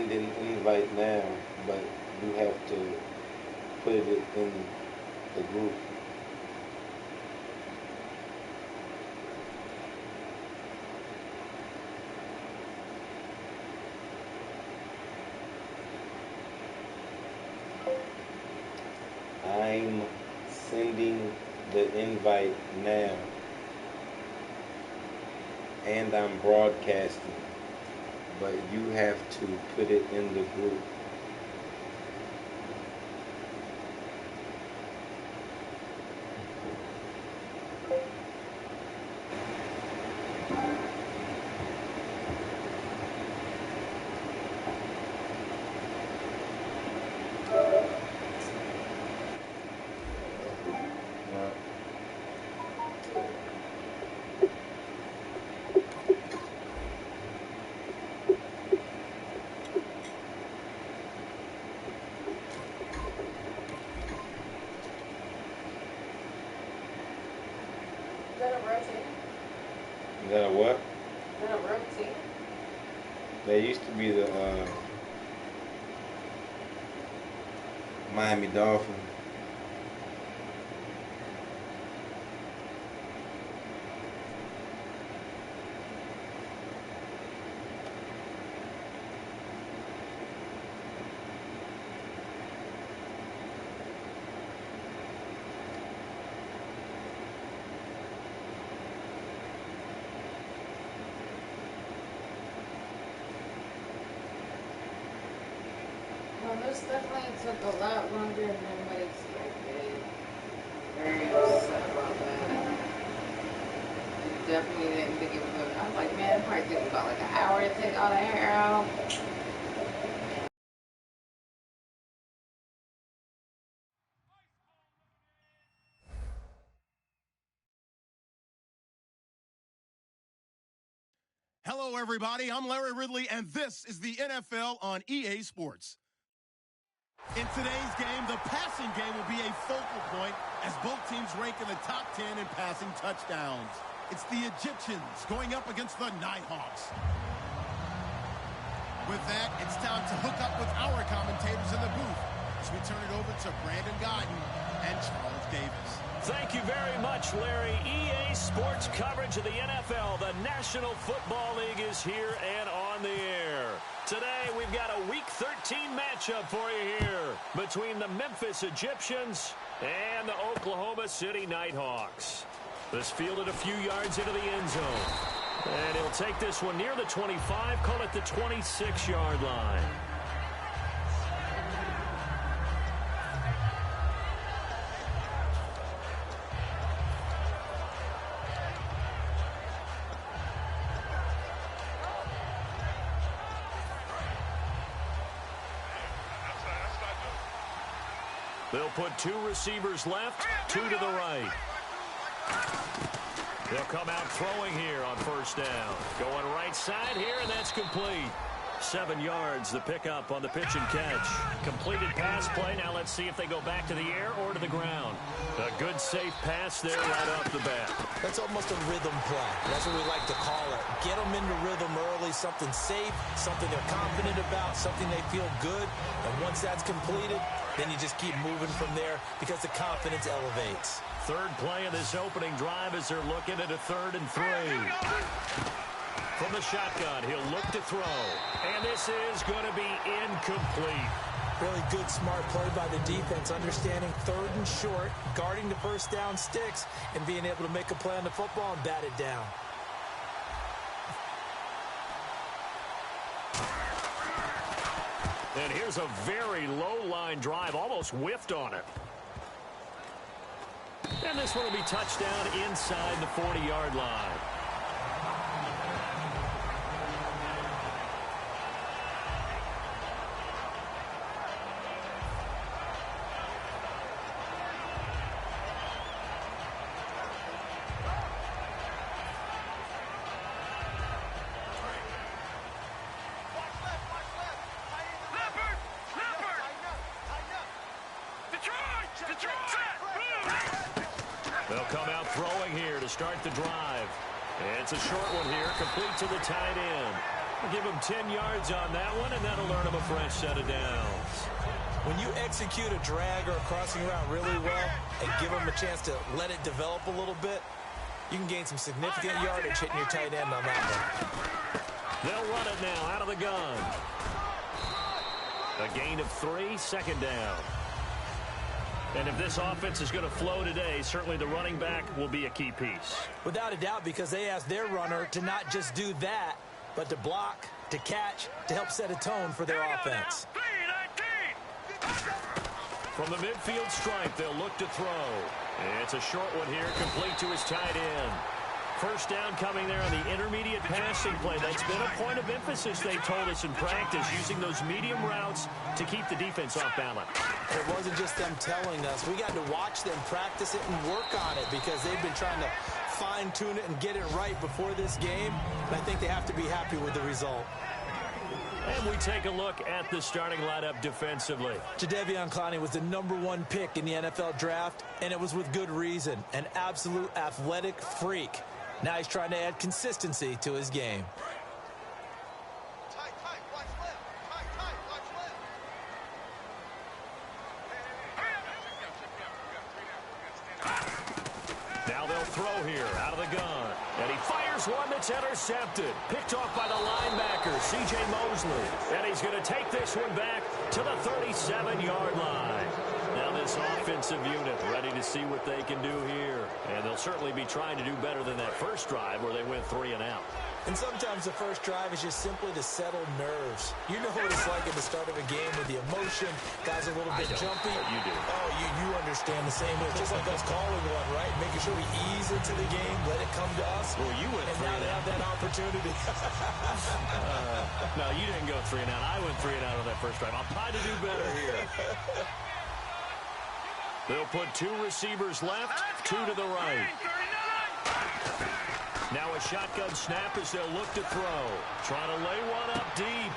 send an invite now, but you have to put it in the group. I'm sending the invite now, and I'm broadcasting, but you have to put it in the group. Is that a what? Is that a rotate? That used to be the Miami Dolphins. Well, this definitely took a lot longer than what expected. Very upset about that. I definitely didn't think it was going to. I was like, man, it probably took about like an hour to take all the hair out. Hello, everybody. I'm Larry Ridley, and this is the NFL on EA Sports. In today's game, the passing game will be a focal point as both teams rank in the top 10 in passing touchdowns. It's the Egyptians going up against the Nighthawks. With that, it's time to hook up with our commentators in the booth as we turn it over to Brandon Guyton and Charles Davis. Thank you very much, Larry. EA Sports coverage of the NFL. The National Football League is here and on the air. Today, we've got a Week 13 matchup for you here between the Memphis Egyptians and the Oklahoma City Nighthawks. This fielded a few yards into the end zone. And he'll take this one near the 25, call it the 26-yard line. They'll put two receivers left, two to the right. They'll come out throwing here on first down. Going right side here, and that's complete. 7 yards, the pickup on the pitch and catch. Completed pass play. Now let's see if they go back to the air or to the ground. A good, safe pass there right off the bat. That's almost a rhythm play. That's what we like to call it. Get them into rhythm early, something safe, something they're confident about, something they feel good. And once that's completed, then you just keep moving from there because the confidence elevates. Third play of this opening drive as they're looking at a 3rd and 3. From the shotgun, he'll look to throw. And this is going to be incomplete. Really good, smart play by the defense, understanding 3rd and short, guarding the first down sticks, and being able to make a play on the football and bat it down. And here's a very low-line drive, almost whiffed on it. And this one will be touchdown inside the 40-yard line. They'll come out throwing here to start the drive. And it's a short one here, complete to the tight end. We'll give him 10 yards on that one, and that'll earn him a fresh set of downs. When you execute a drag or a crossing route really well and give them a chance to let it develop a little bit, you can gain some significant yardage hitting your tight end on that one. They'll run it now out of the gun. A gain of 3, second down. And if this offense is going to flow today, certainly the running back will be a key piece. Without a doubt, because they asked their runner to not just do that, but to block, to catch, to help set a tone for their offense. From the midfield stripe, they'll look to throw. It's a short one here, complete to his tight end. First down coming there on the intermediate passing play. That's been a point of emphasis, they told us in practice, using those medium routes to keep the defense off balance. It wasn't just them telling us. We got to watch them practice it and work on it because they've been trying to fine-tune it and get it right before this game. And I think they have to be happy with the result. And we take a look at the starting lineup defensively. Jadeveon Clowney was the #1 pick in the NFL draft, and it was with good reason. An absolute athletic freak. Now he's trying to add consistency to his game. Now they'll throw here out of the gun. And he fires one that's intercepted. Picked off by the linebacker, C.J. Mosley. And he's going to take this one back to the 37-yard line. Now this offensive unit ready to see what they can do here. And they'll certainly be trying to do better than that first drive where they went 3 and out. And sometimes the first drive is just simply to settle nerves. You know what it's like at the start of a game with the emotion. Guys are a little bit jumpy. You do. Oh, you understand the same way. Just like us calling one, right? Making sure we ease into the game, let it come to us. Well, you went 3 and now and they out. have that opportunity. No, you didn't go 3 and out. I went 3 and out on that first drive. I'll try to do better here. They'll put 2 receivers left, 2 to the right. Now a shotgun snap as they'll look to throw. Trying to lay one up deep.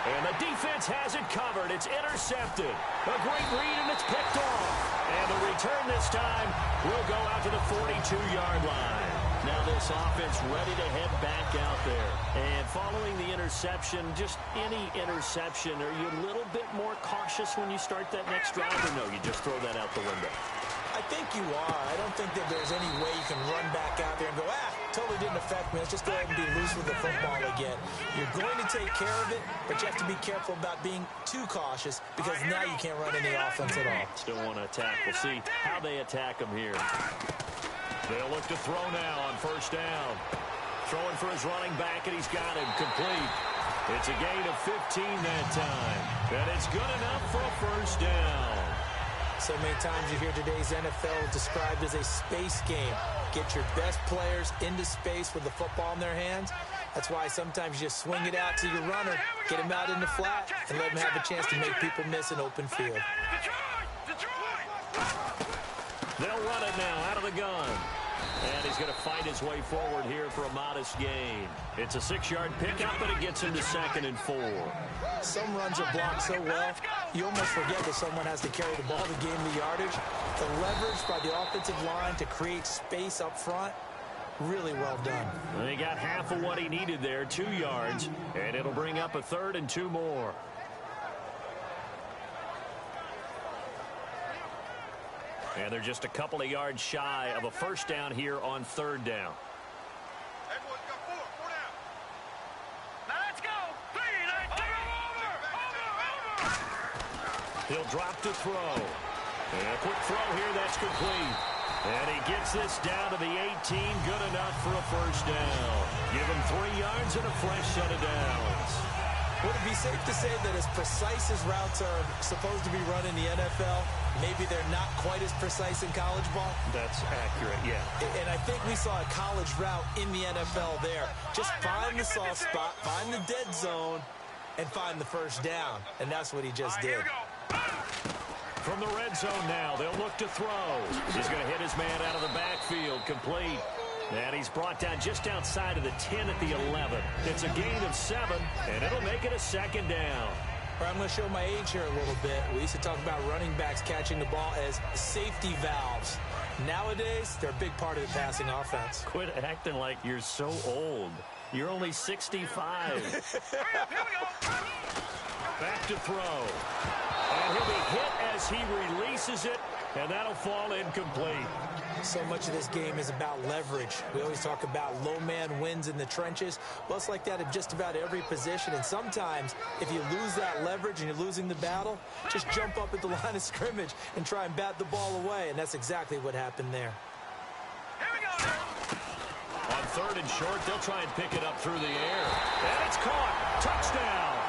And the defense has it covered. It's intercepted. A great read, and it's picked off. And the return this time will go out to the 42-yard line. Now this offense ready to head back out there. And following the interception, just any interception, are you a little bit more cautious when you start that next drive? Or no, you just throw that out the window? I think you are. I don't think that there's any way you can run back out there and go, totally didn't affect me. Let's just go ahead and be loose with the football again. You're going to take care of it, but you have to be careful about being too cautious because now you can't run any offense at all. Still want to attack. We'll see how they attack them here. They'll look to throw now on first down. Throwing for his running back, and he's got him complete. It's a gain of 15 that time. And it's good enough for a first down. So many times you hear today's NFL described as a space game. Get your best players into space with the football in their hands. That's why sometimes you just swing it out to your runner, get him out in the flat, and let him have a chance to make people miss an open field. They'll run it now out of the gun. And he's going to fight his way forward here for a modest gain. It's a 6-yard pickup, and it gets him to 2nd and 4. Some runs are blocked so well, you almost forget that someone has to carry the ball to gain the yardage. The leverage by the offensive line to create space up front, really well done. And he got half of what he needed there, 2 yards, and it'll bring up a 3rd and 2 more. And they're just a couple of yards shy of a first down here on 3rd down. He'll drop to throw. And a quick throw here, that's complete. And he gets this down to the 18, good enough for a first down. Give him 3 yards and a fresh set of downs. Would it be safe to say that as precise as routes are supposed to be run in the NFL, maybe they're not quite as precise in college ball? That's accurate, yeah. And I think we saw a college route in the NFL there. Just find the soft spot, find the dead zone, and find the first down. And that's what he just did. From the red zone now, they'll look to throw. He's going to hit his man out of the backfield, complete. And he's brought down just outside of the 10 at the 11. It's a gain of 7, and it'll make it a 2nd down. I'm going to show my age here a little bit. We used to talk about running backs catching the ball as safety valves. Nowadays, they're a big part of the passing offense. Quit acting like you're so old. You're only 65. Back to throw. And he'll be hit as he releases it, and that'll fall incomplete. So much of this game is about leverage. We always talk about low man wins in the trenches. Well, it's like that in just about every position. And sometimes, if you lose that leverage and you're losing the battle, just jump up at the line of scrimmage and try and bat the ball away. And that's exactly what happened there. On 3rd and short, they'll try and pick it up through the air. And it's caught. Touchdown.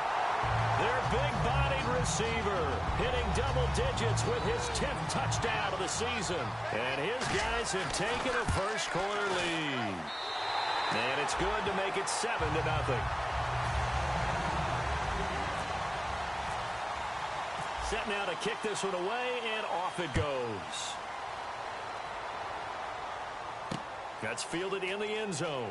Their big-bodied receiver hitting double digits with his 10th touchdown of the season. And his guys have taken a first-quarter lead. And it's good to make it 7-0. Set now to kick this one away, and off it goes. That's fielded in the end zone.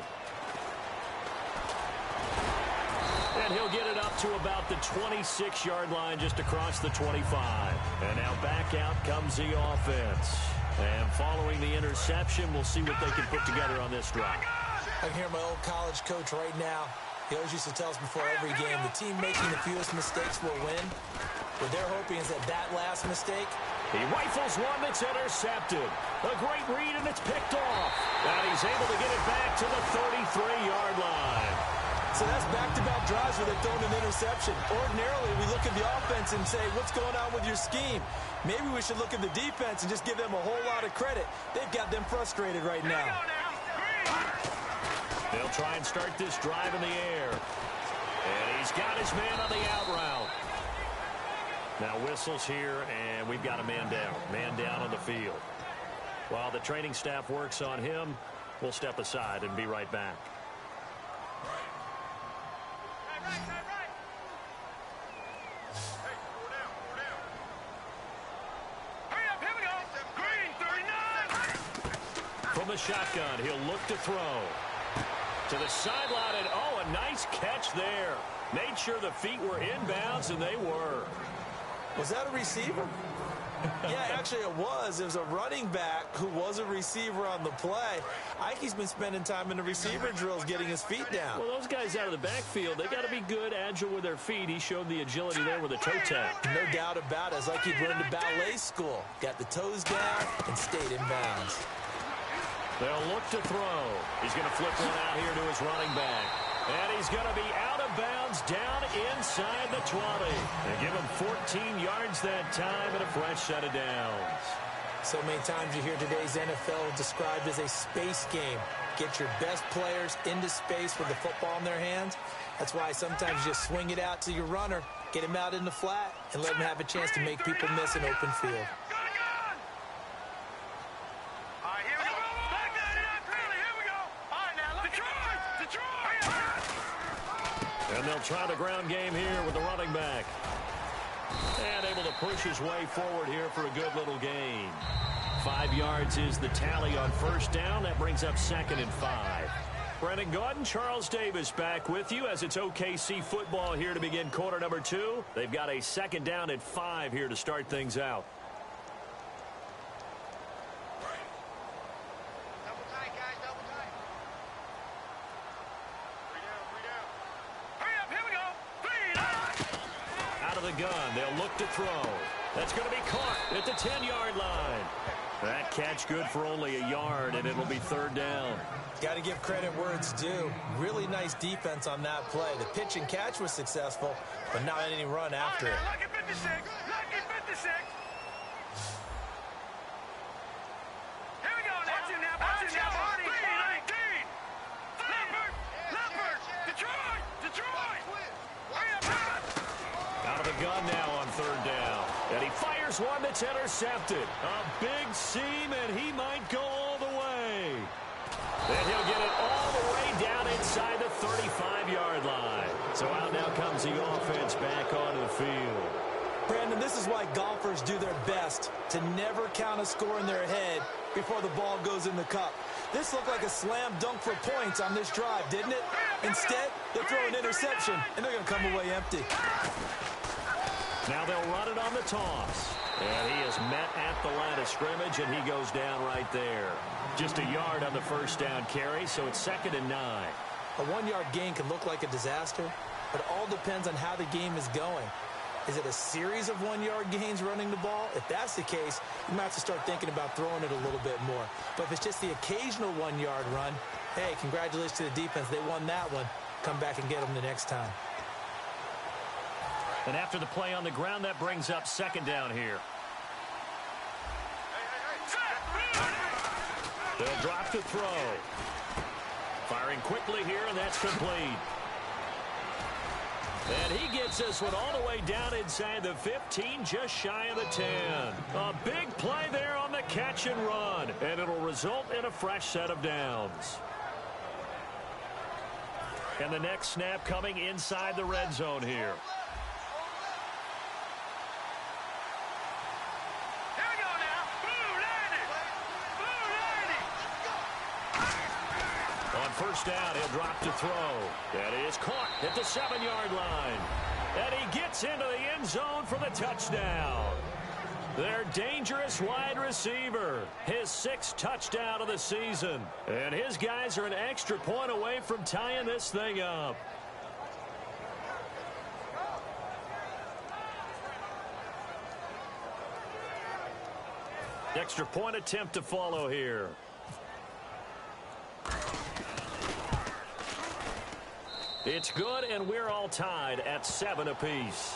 And he'll get it up to about the 26-yard line, just across the 25. And now back out comes the offense. And following the interception, we'll see what they can put together on this drive. I can hear my old college coach right now. He always used to tell us before every game, the team making the fewest mistakes will win. What they're hoping is that last mistake, he rifles one that's intercepted. A great read, and it's picked off. And he's able to get it back to the 33-yard line. So that's back-to-back drives where they've thrown an interception. Ordinarily, we look at the offense and say, what's going on with your scheme? Maybe we should look at the defense and just give them a whole lot of credit. They've got them frustrated right now. They'll try and start this drive in the air. And he's got his man on the out route. Now whistles here, and we've got a man down. Man down on the field. While the training staff works on him, we'll step aside and be right back. From the shotgun, he'll look to throw. To the sideline, and oh, a nice catch there. Made sure the feet were inbounds, and they were. Was that a receiver? Yeah, actually it was. It was a running back who was a receiver on the play. Ike's been spending time in the receiver drills getting his feet down. Well, those guys out of the backfield, they got to be good, agile with their feet. He showed the agility there with a toe tap. No doubt about it. It's like he'd learned to ballet school. Got the toes down and stayed in bounds. They'll look to throw. He's going to flip one out here to his running back. And he's going to be out of bounds down inside the 20. And give him 14 yards that time and a fresh set of downs. So many times you hear today's NFL described as a space game. Get your best players into space with the football in their hands. That's why sometimes you just swing it out to your runner, get him out in the flat, and let him have a chance to make people miss an open field. And they'll try the ground game here with the running back. And able to push his way forward here for a good little gain. 5 yards is the tally on first down. That brings up 2nd and 5. Brandon Gaudin, Charles Davis back with you as it's OKC football here to begin quarter number 2. They've got a 2nd down at 5 here to start things out. The gun. They'll look to throw. That's going to be caught at the 10-yard line. That catch good for only a yard, and it'll be 3rd down. Got to give credit where it's due. Really nice defense on that play. The pitch and catch was successful, but not any run after it. Lucky 56. Lucky 56. Here we go now. Watch it now. Watch it now. Marty. 19. Leopard. Detroit. Out of the gun now on 3rd down. And he fires one that's intercepted. A big seam, and he might go all the way. And he'll get it all the way down inside the 35-yard line. So out now comes the offense back onto the field. Brandon, this is why golfers do their best to never count a score in their head before the ball goes in the cup. This looked like a slam dunk for points on this drive, didn't it? Instead, they'll throw an interception, and they're going to come away empty. Now they'll run it on the toss. And he is met at the line of scrimmage, and he goes down right there. Just a yard on the first down carry, so it's 2nd and 9. A 1-yard gain can look like a disaster, but it all depends on how the game is going. Is it a series of 1-yard gains running the ball? If that's the case, you might have to start thinking about throwing it a little bit more. But if it's just the occasional 1-yard run, hey, congratulations to the defense. They won that one. Come back and get them the next time. And after the play on the ground, that brings up second down here. They'll drop to throw. Firing quickly here, and that's complete. And he gets this one all the way down inside the 15, just shy of the 10. A big play there on the catch and run, and it'll result in a fresh set of downs. And the next snap coming inside the red zone here. First down, he'll drop to throw. That is caught at the 7-yard line. And he gets into the end zone for the touchdown. Their dangerous wide receiver. His 6th touchdown of the season. And his guys are an extra point away from tying this thing up. Extra point attempt to follow here. It's good, and we're all tied at 7 apiece.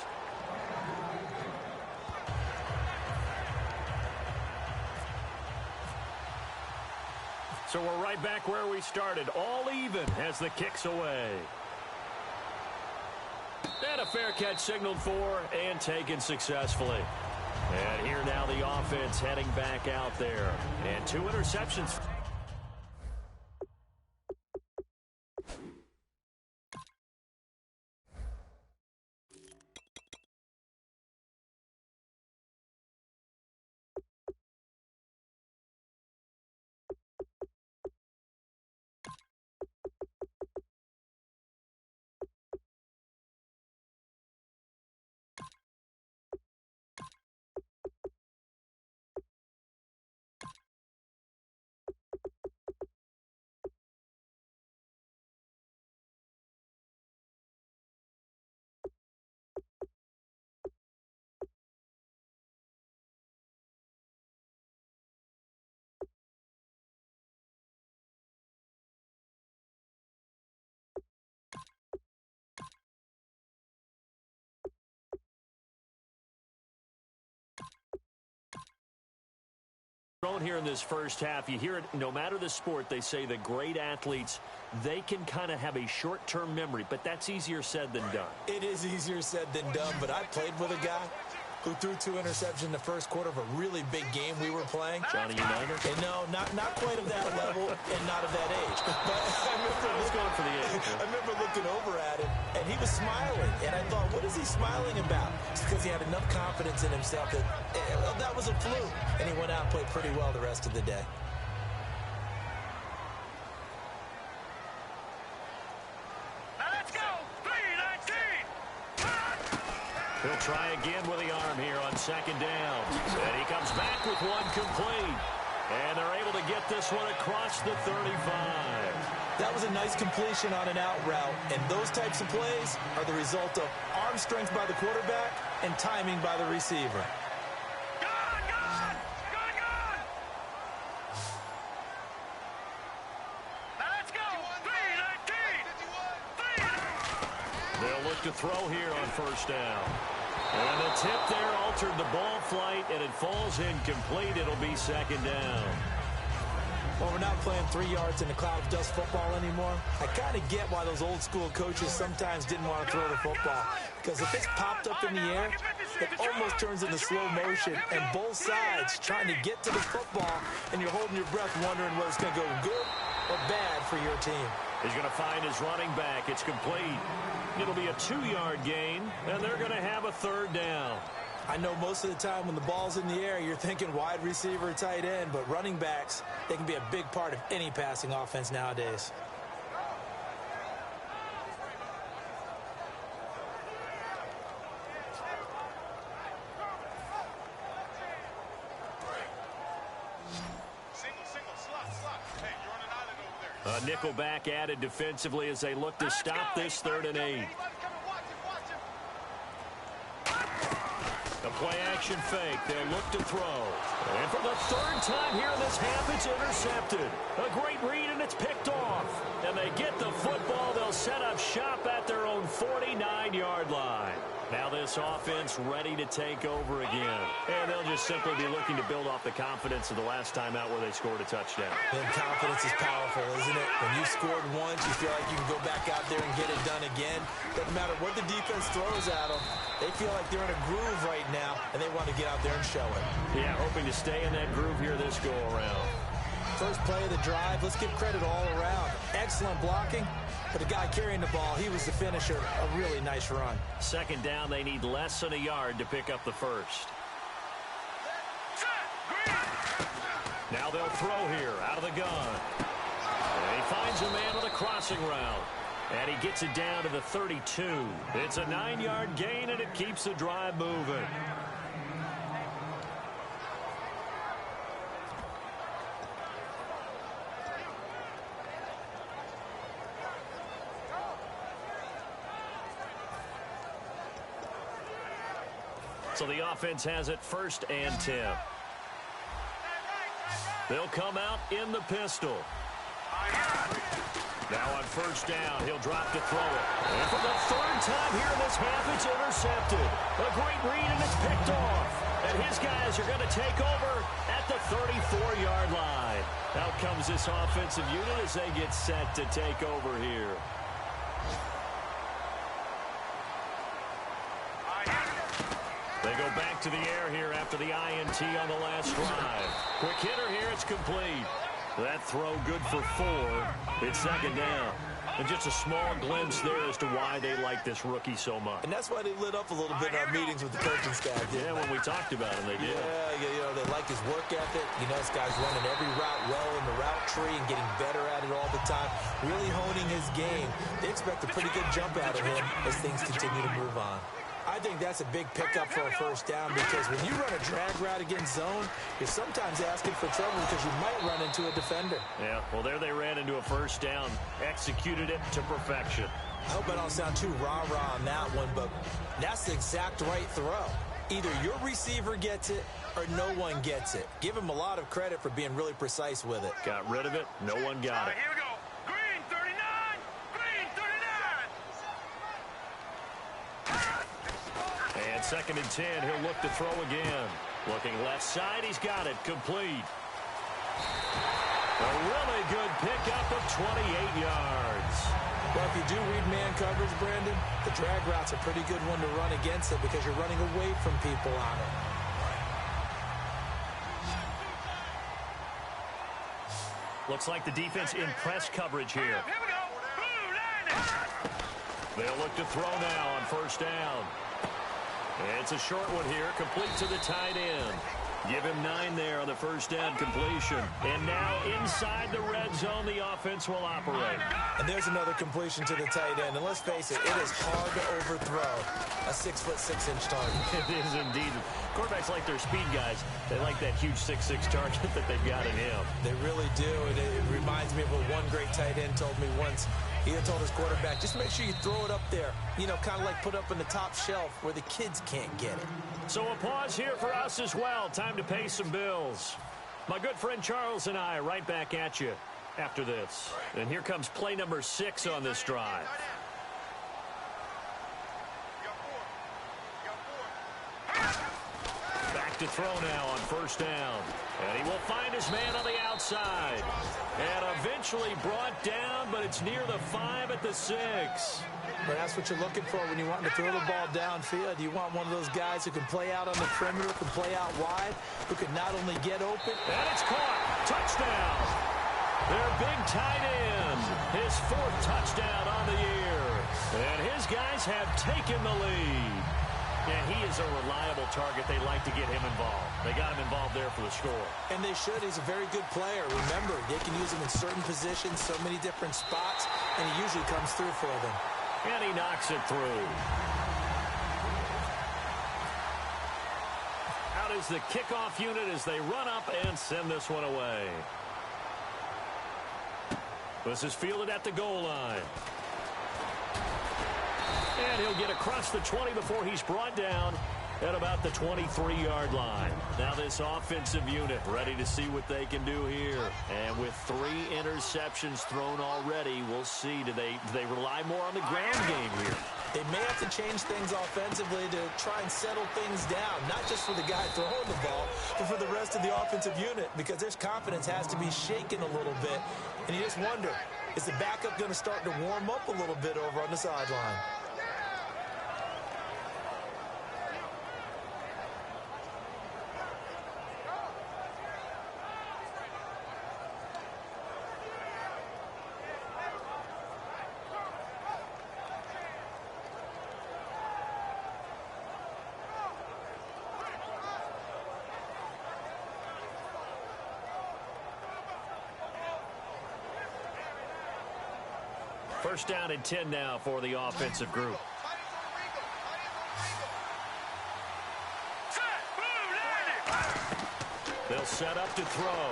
So we're right back where we started, all even as the kick's away. And a fair catch signaled for and taken successfully. And here now the offense heading back out there. And 2 interceptions. Here in this first half, you hear it no matter the sport. They say the great athletes, they can kind of have a short-term memory, but that's easier said than done. It is easier said than done, but I played with a guy who threw 2 interceptions in the first quarter of a really big game we were playing. Johnny Unitas? And no, not quite of that level and not of that age. But I was going for the age. I remember looking over at him, and he was smiling. And I thought, what is he smiling about? It's because he had enough confidence in himself that that was a fluke. And he went out and played pretty well the rest of the day. He'll try again with the arm here on second down. And he comes back with one complete. And they're able to get this one across the 35. That was a nice completion on an out route. And those types of plays are the result of arm strength by the quarterback and timing by the receiver. They'll look to throw here on first down. And the tip there altered the ball flight, and it falls incomplete. It'll be second down. Well, we're not playing 3 yards in a cloud of dust football anymore. I kind of get why those old school coaches sometimes didn't want to throw the football. Because if it's popped up in the air, it almost turns into slow motion. And both sides trying to get to the football, and you're holding your breath wondering whether it's going to go good or bad for your team. He's going to find his running back. It's complete. It'll be a 2-yard gain, and they're going to have a third down. I know most of the time when the ball's in the air, you're thinking wide receiver, tight end, but running backs, they can be a big part of any passing offense nowadays. A nickel back added defensively as they look to stop this 3rd and 8. A play-action fake. They'll look to throw. And for the 3rd time here in this half, it's intercepted. A great read, and it's picked off. And they get the football. They'll set up shop at their own 49-yard line. Now this offense ready to take over again. And they'll just simply be looking to build off the confidence of the last time out where they scored a touchdown. And confidence is powerful, isn't it? When you scored once, you feel like you can go back out there and get it done again. Doesn't matter what the defense throws at them. They feel like they're in a groove right now, and they want to get out there and show it. Yeah, hoping to stay in that groove here this go-around. First play of the drive, let's give credit all around. Excellent blocking. But the guy carrying the ball, he was the finisher. A really nice run. 2nd down, they need less than a yard to pick up the 1st. Now they'll throw here out of the gun. And he finds a man on the crossing route. And he gets it down to the 32. It's a 9-yard gain, and it keeps the drive moving. So the offense has it 1st and 10. They'll come out in the pistol. Now on 1st down, he'll drop to throw it. And for the 3rd time here in this half, it's intercepted. A great read, and it's picked off. And his guys are going to take over at the 34-yard line. Out comes this offensive unit as they get set to take over here. They go back to the air here after the INT on the last drive. Quick hitter here, it's complete. That throw good for 4. It's 2nd down. And just a small glimpse there as to why they like this rookie so much. And that's why they lit up a little bit in our meetings with the coaching staff. Yeah, when we talked about him, they did. Yeah, you know, they like his work ethic. You know, this guy's running every route well in the route tree and getting better at it all the time. Really honing his game. They expect a pretty good jump out of him as things continue to move on. I think that's a big pickup for a 1st down because when you run a drag route against zone, you're sometimes asking for trouble because you might run into a defender. Yeah, well, there they ran into a 1st down. Executed it to perfection. I hope I don't sound too rah-rah on that one, but that's the exact right throw. Either your receiver gets it or no one gets it. Give him a lot of credit for being really precise with it. Got rid of it. No one got it. Here we go. Green 39. Green 39. And 2nd and 10, he'll look to throw again. Looking left side, he's got it. Complete. A really good pickup of 28 yards. Well, if you do read man coverage, Brandon, the drag route's a pretty good one to run against it because you're running away from people on it. Looks like the defense in press coverage here. Here we go. Blue line. They'll look to throw now on 1st down. It's a short one here, complete to the tight end. Give him 9 there on the 1st down completion. And now inside the red zone, the offense will operate. And there's another completion to the tight end. And let's face it, it is hard to overthrow a 6'6" target. It is indeed. Quarterbacks like their speed guys. They like that huge 6'6" target that they've got in him. They really do. And it reminds me of what one great tight end told me once. He had told his quarterback, just make sure you throw it up there. You know, kind of like put up in the top shelf where the kids can't get it. So a pause here for us as well. Time to pay some bills. My good friend Charles and I right back at you after this. And here comes play number 6 on this drive. Back to throw now on 1st down. And he will find his man on the outside. And eventually brought down, but it's near the 5 at the 6. But that's what you're looking for when you want to throw the ball downfield. You want one of those guys who can play out on the perimeter, can play out wide, who can not only get open. And it's caught. Touchdown. Their big tight end. His 4th touchdown on the year. And his guys have taken the lead. And he is a reliable target. They like to get him involved. They got him involved there for the score. And they should. He's a very good player. Remember, they can use him in certain positions, so many different spots, and he usually comes through for them. And he knocks it through. Out is the kickoff unit as they run up and send this one away. This is fielded at the goal line. And he'll get across the 20 before he's brought down at about the 23-yard line. Now this offensive unit ready to see what they can do here. And with 3 interceptions thrown already, we'll see. Do they rely more on the ground game here? They may have to change things offensively to try and settle things down, not just for the guy throwing the ball, but for the rest of the offensive unit, because their confidence has to be shaken a little bit. And you just wonder, is the backup going to start to warm up a little bit over on the sideline? First down and 10 now for the offensive group. They'll set up to throw.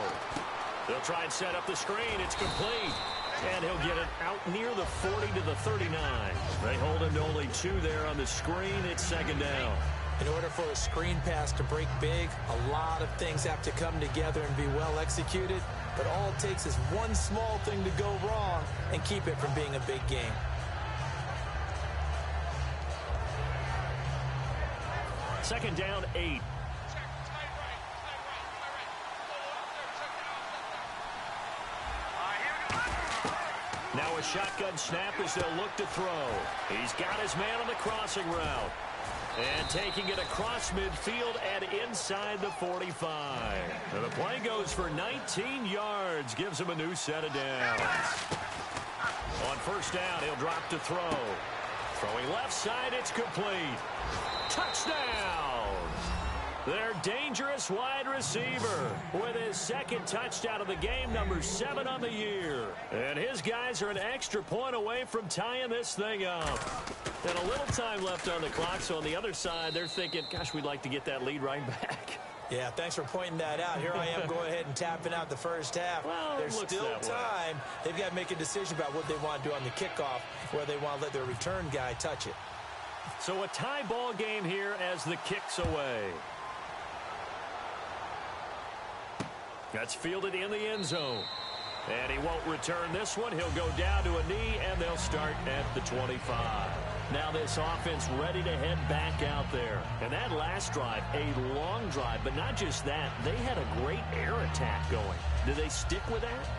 They'll try and set up the screen. It's complete. And he'll get it out near the 40 to the 39. They hold him to only 2 there on the screen. It's second down. In order for a screen pass to break big, a lot of things have to come together and be well executed. But all it takes is one small thing to go wrong and keep it from being a big game. Second down, 8. Now a shotgun snap as they'll look to throw. He's got his man on the crossing route. And taking it across midfield and inside the 45. And the play goes for 19 yards. Gives him a new set of downs. On first down, he'll drop to throw. Throwing left side, it's complete. Touchdown! Their dangerous wide receiver with his second touchdown of the game, number 7 on the year. And his guys are an extra point away from tying this thing up. And a little time left on the clock, so on the other side, they're thinking, gosh, we'd like to get that lead right back. Yeah, thanks for pointing that out. Here I am going ahead and tapping out the first half. Well, there's still time. They've got to make a decision about what they want to do on the kickoff, where they want to let their return guy touch it. So a tie ball game here as the kick's away. That's fielded in the end zone. And he won't return this one. He'll go down to a knee, and they'll start at the 25. Now this offense ready to head back out there. And that last drive, a long drive, but not just that. They had a great air attack going. Do they stick with that?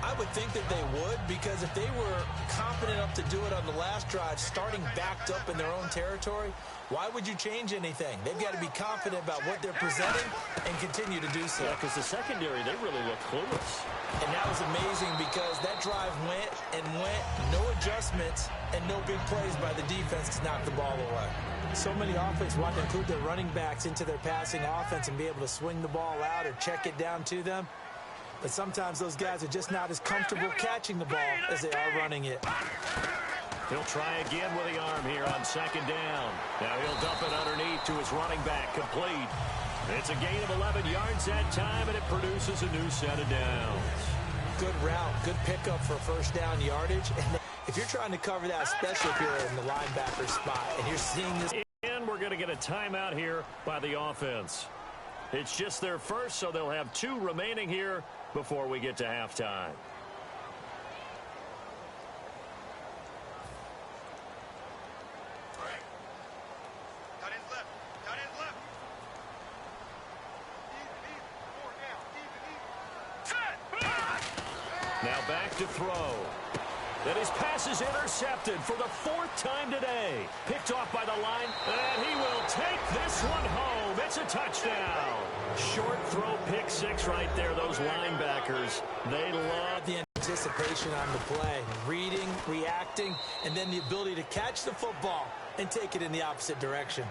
I would think that they would, because if they were confident enough to do it on the last drive, starting backed up in their own territory, why would you change anything? They've got to be confident about what they're presenting and continue to do so. Yeah, because the secondary, they really look clueless. And that was amazing because that drive went and went, no adjustments, and no big plays by the defense to knock the ball away. So many offenses want to include their running backs into their passing offense and be able to swing the ball out or check it down to them. But sometimes those guys are just not as comfortable catching the ball as they are running it. He'll try again with the arm here on second down. Now he'll dump it underneath to his running back, complete. It's a gain of 11 yards that time, and it produces a new set of downs. Good route, good pickup for first down yardage. And if you're trying to cover that, especially if you're in the linebacker spot, and you're seeing this. And we're going to get a timeout here by the offense. It's just their first, so they'll have 2 remaining here before we get to halftime. Now back to throw. And his pass is intercepted for the 4th time today. Picked off by the line, and he will take this one home. It's a touchdown. Short throw, pick 6 right there. Those linebackers, they love the anticipation on the play. Reading, reacting, and then the ability to catch the football and take it in the opposite direction.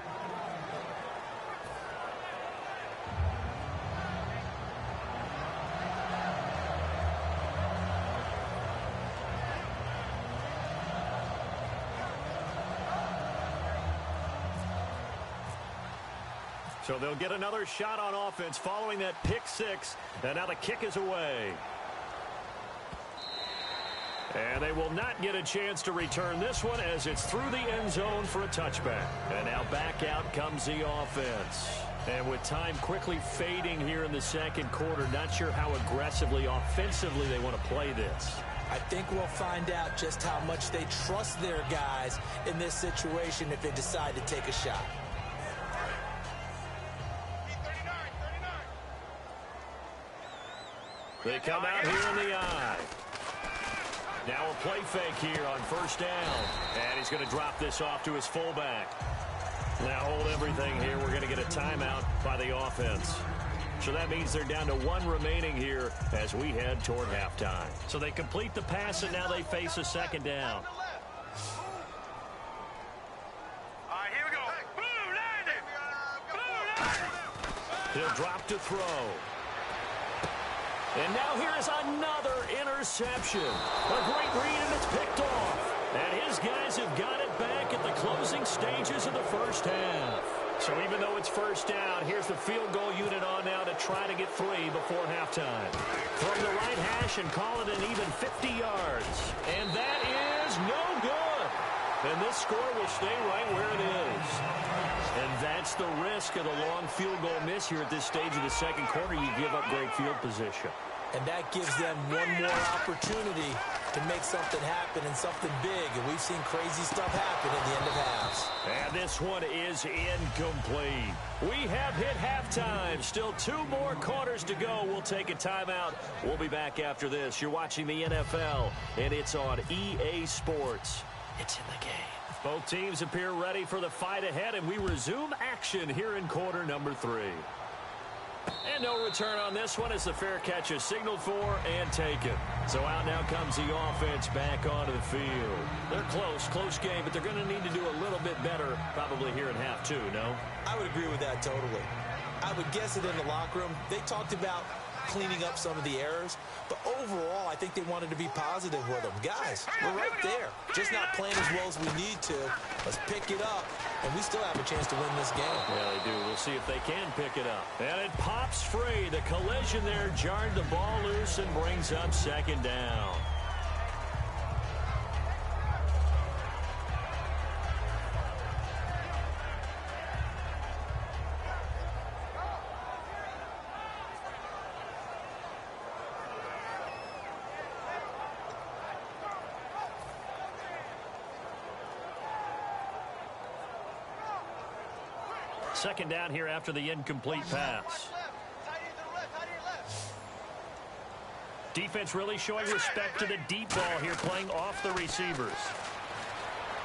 So they'll get another shot on offense following that pick 6. And now the kick is away. And they will not get a chance to return this one as it's through the end zone for a touchback. And now back out comes the offense. And with time quickly fading here in the second quarter, not sure how aggressively, offensively they want to play this. I think we'll find out just how much they trust their guys in this situation if they decide to take a shot. They come out here in the eye. Now a play fake here on first down. And he's going to drop this off to his fullback. Now hold everything here. We're going to get a timeout by the offense. So that means they're down to one remaining here as we head toward halftime. So they complete the pass, and now they face a second down. All right, here we go. Boom, landed. Boom, landed. He'll drop to throw. And now here is another interception. A great read, and it's picked off. And his guys have got it back at the closing stages of the first half. So even though it's first down, here's the field goal unit on now to try to get 3 before halftime. From the right hash and call it an even 50 yards. And that is no good. And this score will stay right where it is. And that's the risk of the long field goal miss here at this stage of the second quarter. You give up great field position. And that gives them one more opportunity to make something happen and something big. And we've seen crazy stuff happen at the end of halves. And this one is incomplete. We have hit halftime. Still 2 more quarters to go. We'll take a timeout. We'll be back after this. You're watching the NFL, and it's on EA Sports. It's in the game. Both teams appear ready for the fight ahead, and we resume action here in quarter number 3. And no return on this one as the fair catch is signaled for and taken. So out now comes the offense back onto the field. They're close game, but they're going to need to do a little bit better probably here in half 2, no? I would agree with that totally. I would guess it in the locker room. They talked about cleaning up some of the errors, but overall, I think they wanted to be positive with them. Guys, we're right there. Just not playing as well as we need to. Let's pick it up, and we still have a chance to win this game. Yeah, they do. We'll see if they can pick it up. And it pops free. The collision there jarred the ball loose and brings up second down. Second down here after the incomplete pass. Defense really showing respect to the deep ball here, playing off the receivers.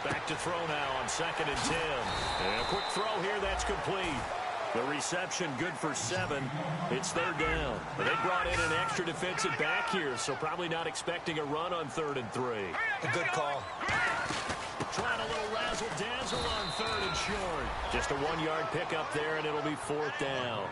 Back to throw now on 2nd and 10. And a quick throw here, that's complete. The reception good for 7. It's 3rd down. They brought in an extra defensive back here, so probably not expecting a run on 3rd and 3. A good call. Trying a little razzle-dazzle on 3rd and short. Just a 1-yard pickup there, and it'll be 4th down.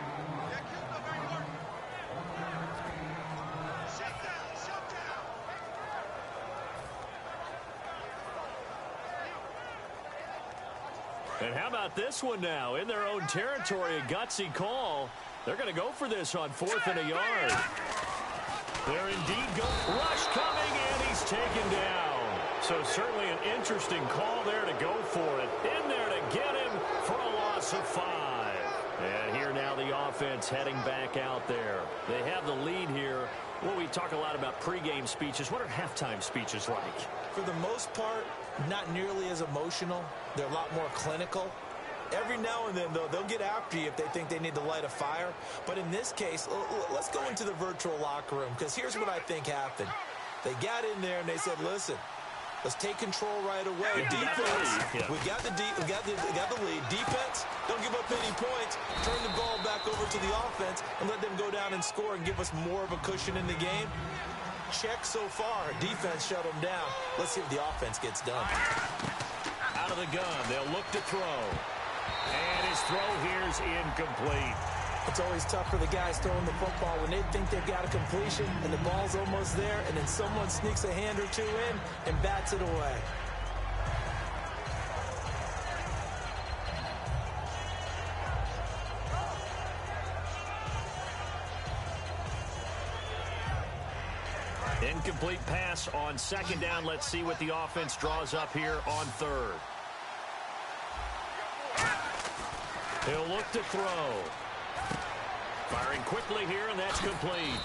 And how about this one now? In their own territory, a gutsy call. They're going to go for this on 4th and a yard. They're indeed going. Rush coming, and he's taken down. So certainly an interesting call there to go for it. In there to get him for a loss of 5. And here now the offense heading back out there. They have the lead here. Well, we talk a lot about pregame speeches. What are halftime speeches like? For the most part, not nearly as emotional. They're a lot more clinical. Every now and then, though, they'll get after you if they think they need to light a fire. But in this case, let's go into the virtual locker room, because here's what I think happened. They got in there and they said, listen, let's take control right away. Defense, we got the lead. Defense, don't give up any points. Turn the ball back over to the offense and let them go down and score and give us more of a cushion in the game. Check so far. Defense shut them down. Let's see if the offense gets done. Out of the gun, they'll look to throw. And his throw here is incomplete. It's always tough for the guys throwing the football when they think they've got a completion and the ball's almost there, and then someone sneaks a hand or two in and bats it away. Incomplete pass on second down. Let's see what the offense draws up here on third. He'll look to throw. Firing quickly here, and that's complete.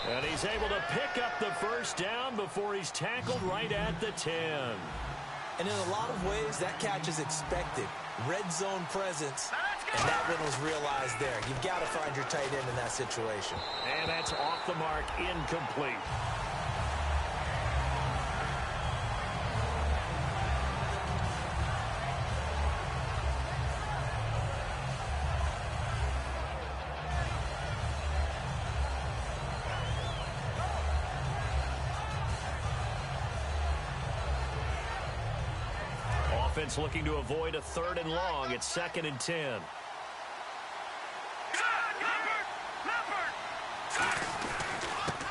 And he's able to pick up the first down before he's tackled right at the 10. And in a lot of ways, that catch is expected. Red zone presence, and that one was realized there. You've got to find your tight end in that situation. And that's off the mark, incomplete. Offense looking to avoid a 3rd and long. It's 2nd and 10.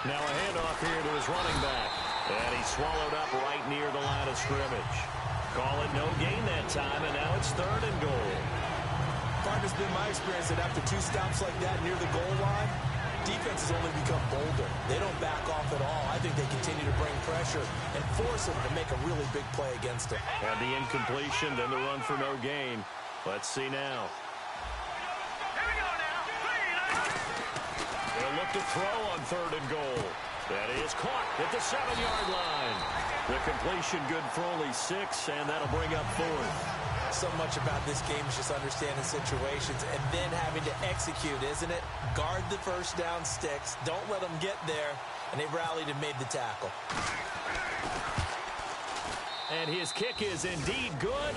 Now a handoff here to his running back. And he's swallowed up right near the line of scrimmage. Call it no gain that time, and now it's 3rd and goal. Partner's been my experience that after 2 stops like that near the goal line, defenses only become bolder. They don't back off at all. I think they continue to bring pressure and force them to make a really big play against them. And the incompletion, then the run for no gain. Let's see now. They'll look to throw on 3rd and goal. That is caught at the 7-yard line. The completion good for only 6, and that'll bring up 4th. So much about this game is just understanding situations and then having to execute, isn't it? Guard the first down sticks. Don't let them get there. And they rallied and made the tackle. And his kick is indeed good.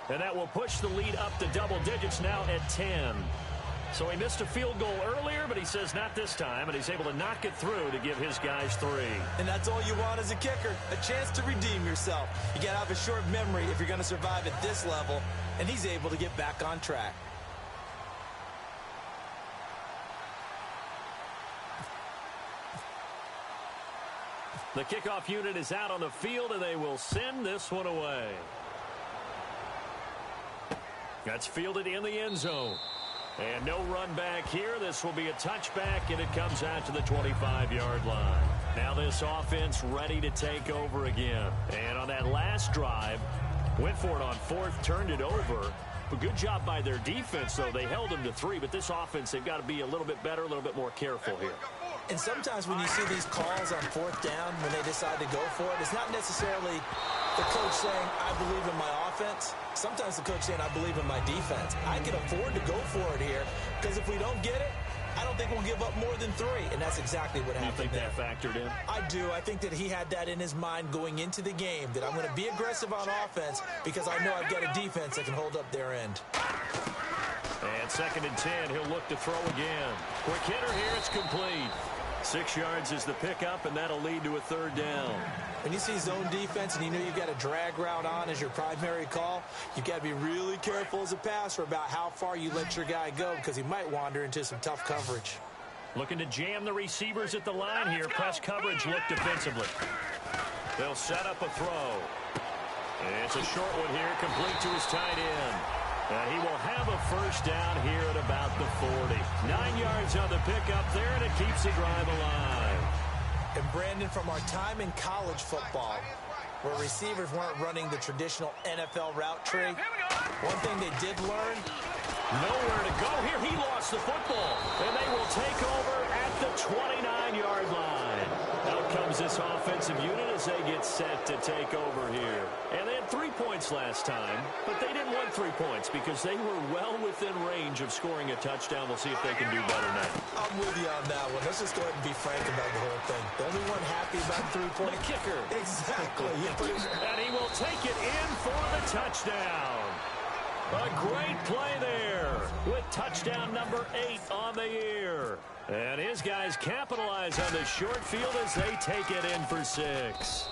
And that will push the lead up to double digits now at 10. So he missed a field goal earlier, but he says not this time. And he's able to knock it through to give his guys 3. And that's all you want as a kicker, a chance to redeem yourself. You got to have a short memory if you're going to survive at this level. And he's able to get back on track. The kickoff unit is out on the field, and they will send this one away. That's fielded in the end zone. And no run back here. This will be a touchback, and it comes out to the 25-yard line. Now this offense ready to take over again. And on that last drive, went for it on 4th, turned it over. But good job by their defense, though. They held them to 3, but this offense, they've got to be a little bit better, a little bit more careful here. And sometimes when you see these calls on 4th down, when they decide to go for it, it's not necessarily the coach saying, I believe in my offense. Sometimes the coach saying, I believe in my defense. I can afford to go for it here because if we don't get it, I don't think we'll give up more than 3. And that's exactly what happened. You think that factored in? I do. I think that he had that in his mind going into the game, that I'm going to be aggressive on offense because I know I've got a defense that can hold up their end. And 2nd and 10, he'll look to throw again. Quick hitter here, it's complete. 6 yards is the pickup, and that'll lead to a 3rd down. When you see zone defense and you know you've got a drag route on as your primary call, you've got to be really careful as a passer about how far you let your guy go because he might wander into some tough coverage. Looking to jam the receivers at the line here. Press coverage look defensively. They'll set up a throw. And it's a short one here, complete to his tight end. And he will have a first down here at about the 40. 9 yards on the pickup there, and it keeps the drive alive. And Brandon, from our time in college football, where receivers weren't running the traditional NFL route tree, one thing they did learn, nowhere to go here. He lost the football, and they will take over at the 29-yard line. Out comes this offensive unit as they get set to take over here. And they had 3 points last time, but they didn't want 3 points because they were well within range of scoring a touchdown. We'll see if they can do better now. I'm with you on that one. Let's just go ahead and be frank about the whole thing. The only one happy about 3-point. The kicker. Exactly. And he will take it in for the touchdown. A great play there with touchdown number 8 on the year. And his guys capitalize on the short field as they take it in for 6.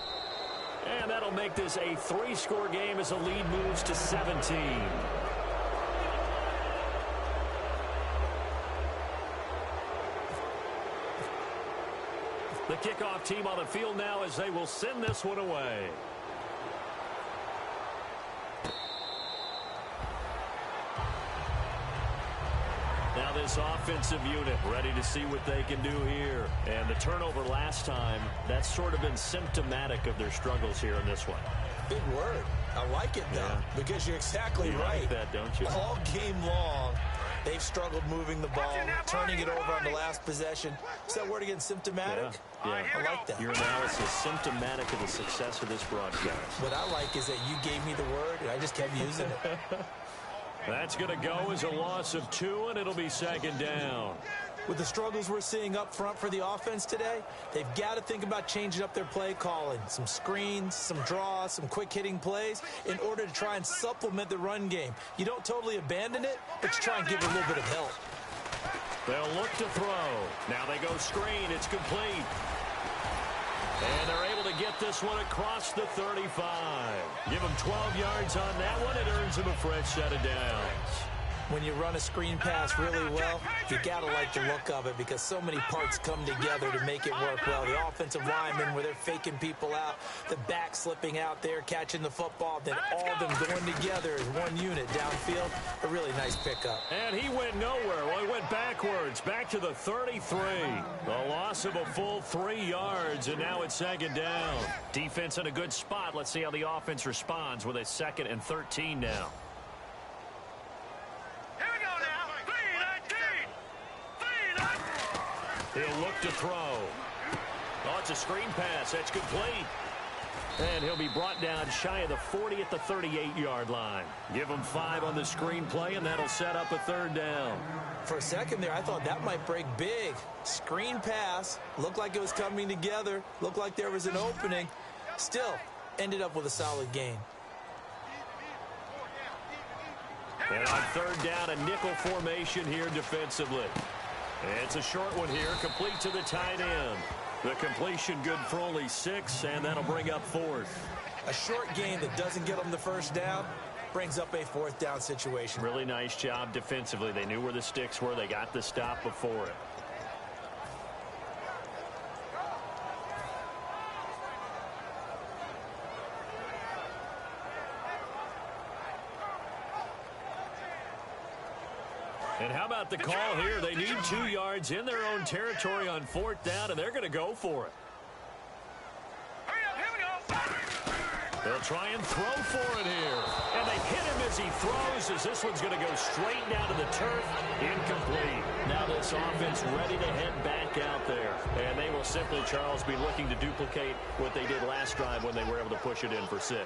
And that'll make this a 3-score game as the lead moves to 17. The kickoff team on the field now as they will send this one away. Now this offensive unit ready to see what they can do here. And the turnover last time, that's sort of been symptomatic of their struggles here in this one. Big word. I like it, though, because you're exactly right. Like that, don't you? All game long, they've struggled moving the ball, turning it over on the last possession. Is that word again, symptomatic? Yeah. I like that. Your analysis, symptomatic of the success of this broadcast. What I like is that you gave me the word, and I just kept using it. That's going to go as a loss of 2, and it'll be second down. With the struggles we're seeing up front for the offense today, they've got to think about changing up their play calling. Some screens, some draws, some quick-hitting plays in order to try and supplement the run game. You don't totally abandon it, but you try and give it a little bit of help. They'll look to throw. Now they go screen. It's complete. And they're able to get this one across the 35. Give them 12 yards on that one. It earns them a fresh set of downs. When you run a screen pass really well, you got to like the look of it because so many parts come together to make it work well. The offensive linemen, where they're faking people out, the back slipping out there, catching the football, then all of them going together as one unit downfield. A really nice pickup. And he went nowhere. Well, he went backwards, back to the 33. A loss of a full 3 yards, and now it's second down. Defense in a good spot. Let's see how the offense responds with a 2nd and 13 now. He'll look to throw. Oh, it's a screen pass. That's complete. And he'll be brought down shy of the 40 at the 38-yard line. Give him 5 on the screen play, and that'll set up a 3rd down. For a second there, I thought that might break big. Screen pass. Looked like it was coming together. Looked like there was an opening. Still, ended up with a solid gain. And on 3rd down, a nickel formation here defensively. It's a short one here, complete to the tight end. The completion good for only 6, and that'll bring up 4th. A short gain that doesn't get them the 1st down brings up a 4th down situation. Really nice job defensively. They knew where the sticks were. They got the stop before it. And how about the call here? They need 2 yards in their own territory on 4th down, and they're going to go for it. They'll try and throw for it here. And they hit him as he throws, as this one's going to go straight down to the turf. Incomplete. Now this offense ready to head back out there. And they will simply, Charles, be looking to duplicate what they did last drive when they were able to push it in for 6.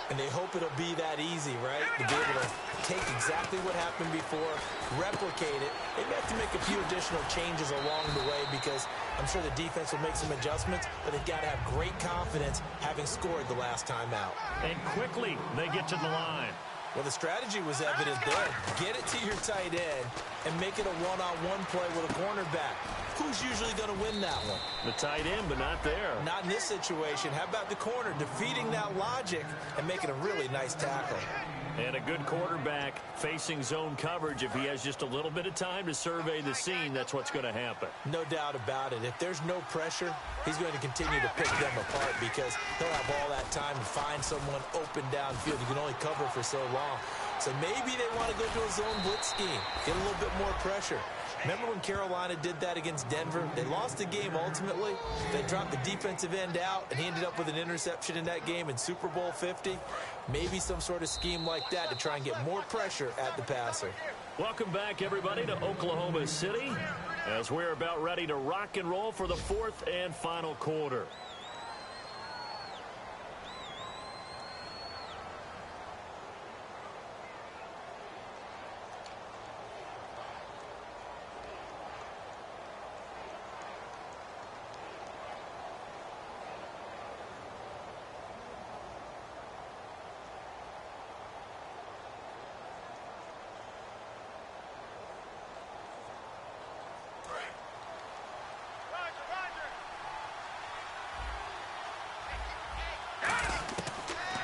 And they hope it'll be that easy, right? To be able to take exactly what happened before, replicate it. They may have to make a few additional changes along the way because I'm sure the defense will make some adjustments, but they've got to have great confidence having scored the last time out. And quickly, they get to the line. Well, the strategy was evident there. Get it to your tight end and make it a one-on-one play with a cornerback. Who's usually going to win that one? The tight end, but not there. Not in this situation. How about the corner defeating that logic and making a really nice tackle? And a good quarterback facing zone coverage. If he has just a little bit of time to survey the scene, that's what's going to happen. No doubt about it. If there's no pressure, he's going to continue to pick them apart because he'll have all that time to find someone open downfield. You can only cover for so long. So maybe they want to go to a zone blitz scheme, get a little bit more pressure. Remember when Carolina did that against Denver? They lost the game ultimately. They dropped the defensive end out, and he ended up with an interception in that game in Super Bowl 50. Maybe some sort of scheme like that to try and get more pressure at the passer. Welcome back, everybody, to Oklahoma City as we're about ready to rock and roll for the 4th and final quarter.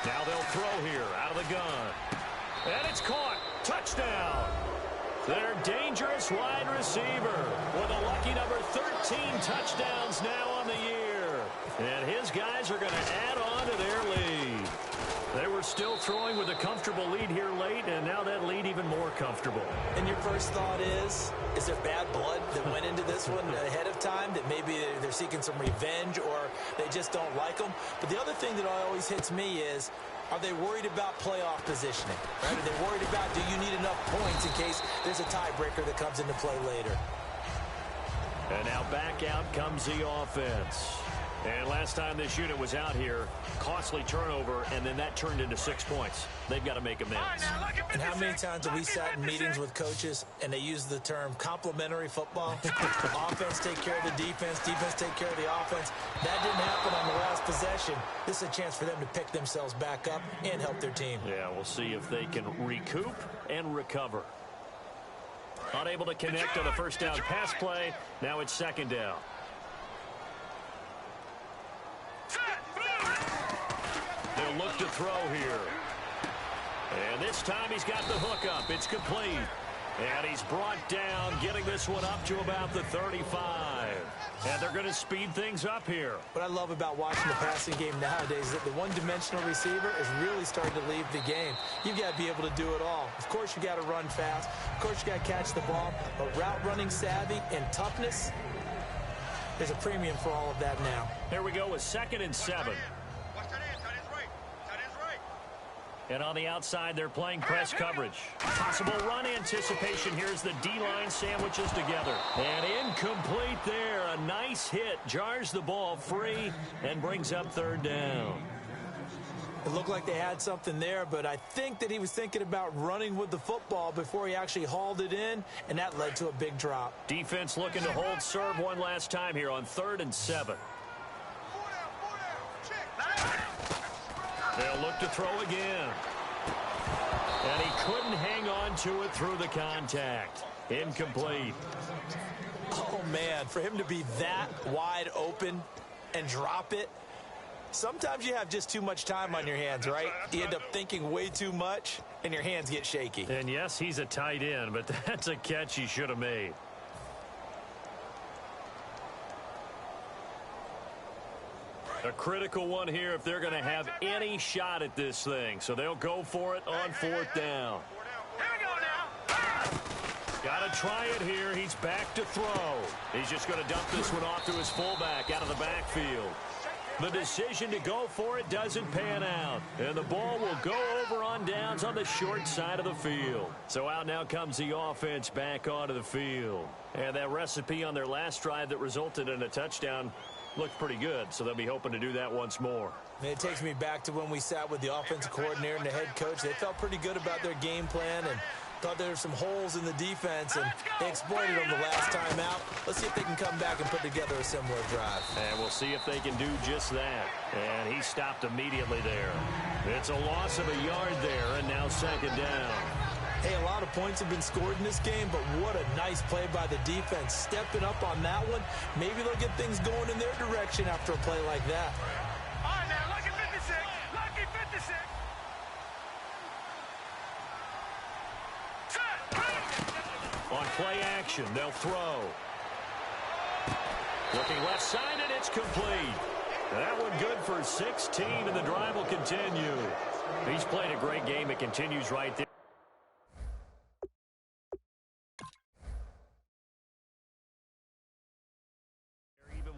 Now they'll throw here out of the gun. And it's caught. Touchdown. Their dangerous wide receiver with a lucky number 13 touchdowns now on the year. And his guys are going to add on to their lead. They were still throwing with a comfortable lead here late, and now that lead even more comfortable. And your first thought is there bad blood that went into this one ahead of time, that maybe they're seeking some revenge or they just don't like them? But the other thing that always hits me is, are they worried about playoff positioning? Right? Are they worried about, do you need enough points in case there's a tiebreaker that comes into play later? And now back out comes the offense. And last time this unit was out here, costly turnover, and then that turned into 6 points. They've got to make amends. And how many times have we sat in meetings with coaches and they use the term complementary football? Offense take care of the defense, defense take care of the offense. That didn't happen on the last possession. This is a chance for them to pick themselves back up and help their team. Yeah, we'll see if they can recoup and recover. Unable to connect on the first down pass play. Now it's second down. They'll look to throw here. And this time he's got the hook up. It's complete. And he's brought down, getting this one up to about the 35. And they're going to speed things up here. What I love about watching the passing game nowadays is that the one-dimensional receiver is really starting to leave the game. You've got to be able to do it all. Of course, you got to run fast. Of course, you got to catch the ball. But route running savvy and toughness, there's a premium for all of that now. Here we go with 2nd and 7. And on the outside, they're playing press coverage. Possible run anticipation. Here's the D-line sandwiches together. And incomplete there. A nice hit. Jars the ball free and brings up 3rd down. It looked like they had something there, but I think that he was thinking about running with the football before he actually hauled it in, and that led to a big drop. Defense looking to hold serve one last time here on 3rd and 7. They'll look to throw again. And he couldn't hang on to it through the contact. Incomplete. Oh, man, for him to be that wide open and drop it, sometimes you have just too much time on your hands, right? You end up thinking way too much, and your hands get shaky. And, yes, he's a tight end, but that's a catch he should have made. A critical one here if they're going to have any shot at this thing. So they'll go for it on 4th down. Here we go now. Got to try it here. He's back to throw. He's just going to dump this one off to his fullback out of the backfield. The decision to go for it doesn't pan out. And the ball will go over on downs on the short side of the field. So out now comes the offense back onto the field. And that recipe on their last drive that resulted in a touchdown looked pretty good, so they'll be hoping to do that once more. And it takes me back to when we sat with the offensive coordinator and the head coach. They felt pretty good about their game plan and thought there were some holes in the defense, and they exploited them the last time out. Let's see if they can come back and put together a similar drive. And we'll see if they can do just that. And he stopped immediately there. It's a loss of a yard there, and now 2nd down. Hey, a lot of points have been scored in this game, but what a nice play by the defense. Stepping up on that one, maybe they'll get things going in their direction after a play like that. All right, now, lucky 56. Lucky 56. On play action, they'll throw. Looking left side, and it's complete. That one good for 16, and the drive will continue. He's played a great game. It continues right there.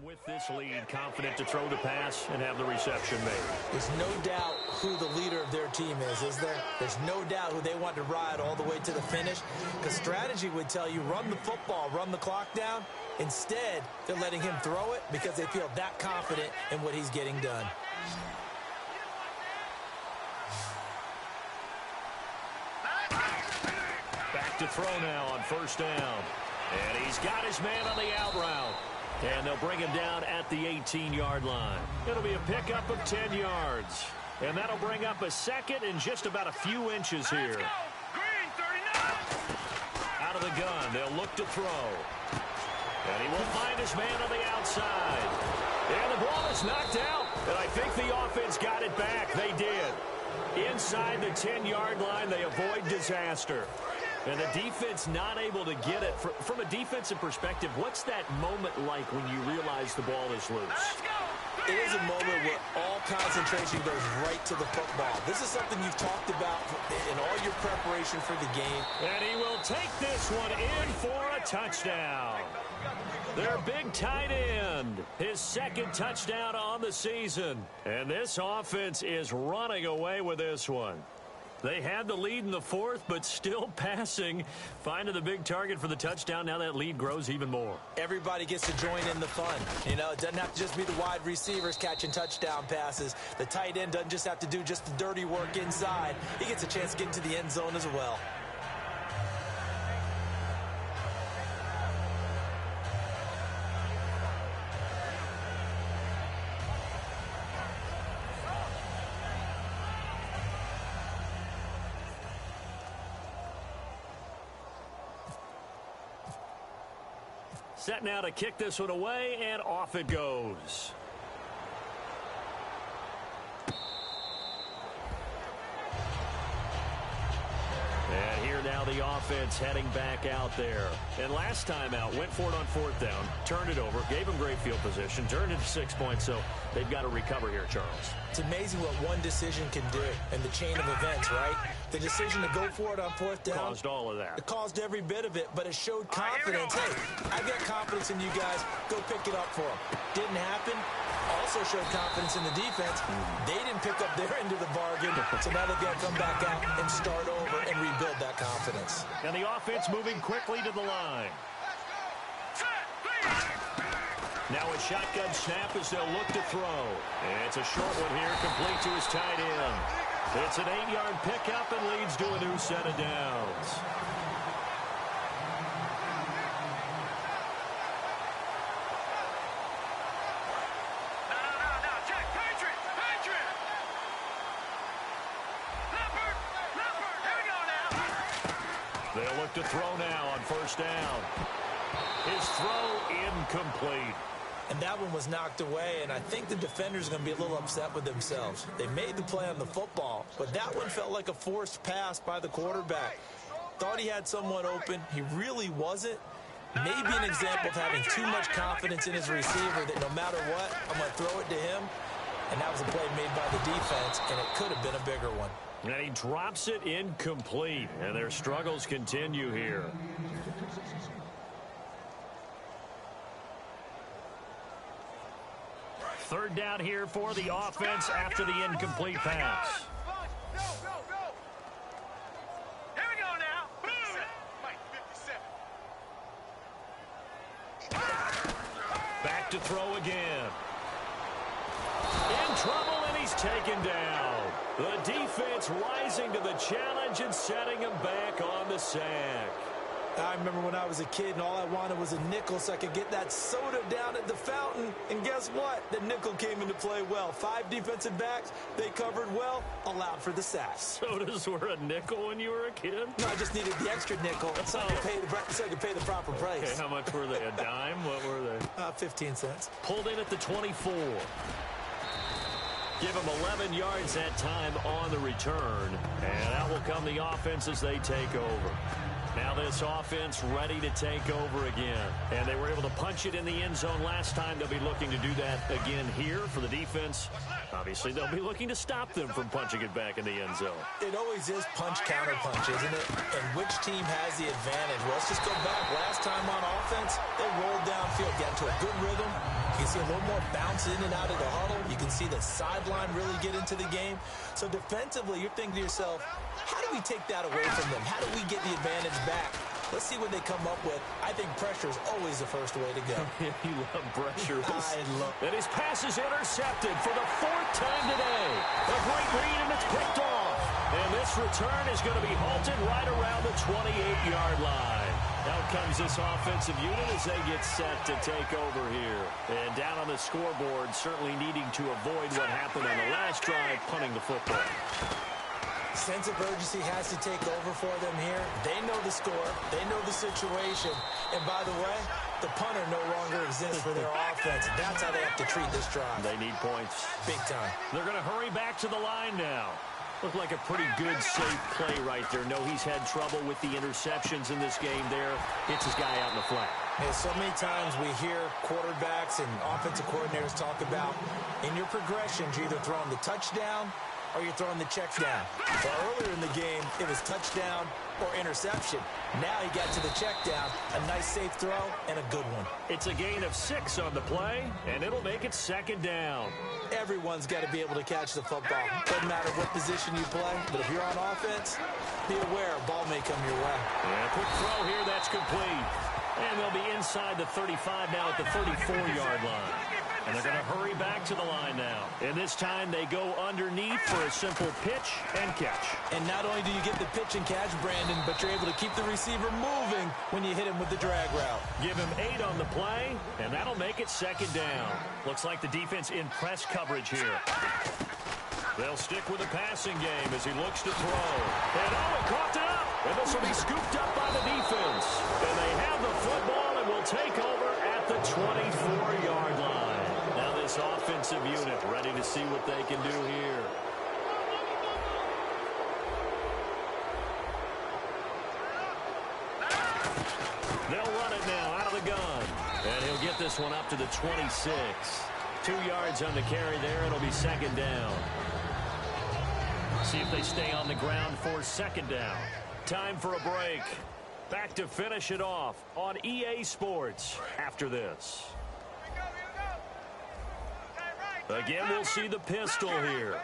With this lead, confident to throw the pass and have the reception made. There's no doubt who the leader of their team is there? There's no doubt who they want to ride all the way to the finish. Because strategy would tell you, run the football, run the clock down. Instead, they're letting him throw it because they feel that confident in what he's getting done. Back to throw now on 1st down. And he's got his man on the out route. And they'll bring him down at the 18-yard line. It'll be a pickup of 10 yards. And that'll bring up a 2nd and just about a few inches here. Green 39. Out of the gun, they'll look to throw. And he will find his man on the outside. And the ball is knocked out. And I think the offense got it back. They did. Inside the 10-yard line, they avoid disaster. And the defense not able to get it. From a defensive perspective, what's that moment like when you realize the ball is loose? It is a moment where all concentration goes right to the football. This is something you've talked about in all your preparation for the game. And he will take this one in for a touchdown. Their big tight end, his second touchdown on the season. And this offense is running away with this one. They had the lead in the fourth, but still passing. Finding the big target for the touchdown. Now that lead grows even more. Everybody gets to join in the fun. You know, it doesn't have to just be the wide receivers catching touchdown passes. The tight end doesn't just have to do just the dirty work inside. He gets a chance to get into the end zone as well. Set now to kick this one away, and off it goes. And here now the offense heading back out there. And last time out, went for it on fourth down, turned it over, gave them great field position, turned it to 6 points, so they've got to recover here, Charles. It's amazing what one decision can do in the chain of events, right? The decision to go for it on fourth down. Caused all of that. It caused every bit of it, but it showed confidence. Hey, I've got confidence in you guys. Go pick it up for them. Didn't happen. Also showed confidence in the defense. They didn't pick up their end of the bargain, so now they've got to come back out and start over and rebuild that confidence. And the offense moving quickly to the line. Now a shotgun snap as they'll look to throw. And it's a short one here, complete to his tight end. It's an 8-yard pickup and leads to a new set of downs. No, check, Patriot! Leopard, here we go now. They'll look to throw now on first down. His throw incomplete. And that one was knocked away, and I think the defenders are going to be a little upset with themselves. They made the play on the football, but that one felt like a forced pass by the quarterback. Thought he had someone open. He really wasn't. Maybe an example of having too much confidence in his receiver that no matter what, I'm going to throw it to him. And that was a play made by the defense, and it could have been a bigger one. And he drops it incomplete, and their struggles continue here. Third down here for the offense after the incomplete pass. Go. Here we go now. Mike, 57. Back to throw again. In trouble, and he's taken down. The defense rising to the challenge and setting him back on the sack. I remember when I was a kid and all I wanted was a nickel so I could get that soda down at the fountain. And guess what? The nickel came into play well. 5 defensive backs, they covered well, allowed for the sack. Sodas were a nickel when you were a kid? No, I just needed the extra nickel so I could pay the proper price. Okay, how much were they? A dime? What were they? 15 cents. Pulled in at the 24. Give him 11 yards that time on the return. And out will come the offense as they take over. Now this offense ready to take over again. And they were able to punch it in the end zone last time. They'll be looking to do that again here for the defense. Obviously, they'll be looking to stop them from punching it back in the end zone. It always is punch-counter-punch, isn't it? And which team has the advantage? Well, let's just go back. Last time on offense, they rolled downfield, got into a good rhythm. You can see a little more bounce in and out of the huddle. You can see the sideline really get into the game. So defensively, you're thinking to yourself, how do we take that away from them? How do we get the advantage back? Let's see what they come up with. I think pressure is always the first way to go. You love pressure. I love it. And his pass is intercepted for the 4th time today. A great read, and it's picked off. And this return is going to be halted right around the 28-yard line. Out comes this offensive unit as they get set to take over here. And down on the scoreboard, certainly needing to avoid what happened on the last drive, punting the football. Sense of urgency has to take over for them here. They know the score. They know the situation. And by the way, the punter no longer exists for their offense. That's how they have to treat this drive. They need points. Big time. They're going to hurry back to the line now. Looked like a pretty good, safe play right there. No, he's had trouble with the interceptions in this game there. Hits his guy out in the flat. And so many times we hear quarterbacks and offensive coordinators talk about in your progressions, you're either throwing the touchdown or you're throwing the check down. Well, earlier in the game, it was touchdown or interception. Now he got to the check down, a nice safe throw, and a good one. It's a gain of 6 on the play, and it'll make it 2nd down. Everyone's got to be able to catch the football. Doesn't matter what position you play, but if you're on offense, be aware a ball may come your way. Yeah, quick throw here, that's complete. And they'll be inside the 35 now at the 34-yard line. And they're going to hurry back to the line now. And this time they go underneath for a simple pitch and catch. And not only do you get the pitch and catch, Brandon, but you're able to keep the receiver moving when you hit him with the drag route. Give him 8 on the play, and that'll make it 2nd down. Looks like the defense in press coverage here. They'll stick with the passing game as he looks to throw. And he caught it up. And this will be scooped up by the defense. And they have the football and will take over at the 24-yard line. Now this offensive unit ready to see what they can do here. They'll run it now out of the gun. And he'll get this one up to the 26. 2 yards on the carry there. It'll be 2nd down. See if they stay on the ground for 2nd down. Time for a break. Back to finish it off on EA Sports after this. Again, we'll see the pistol here.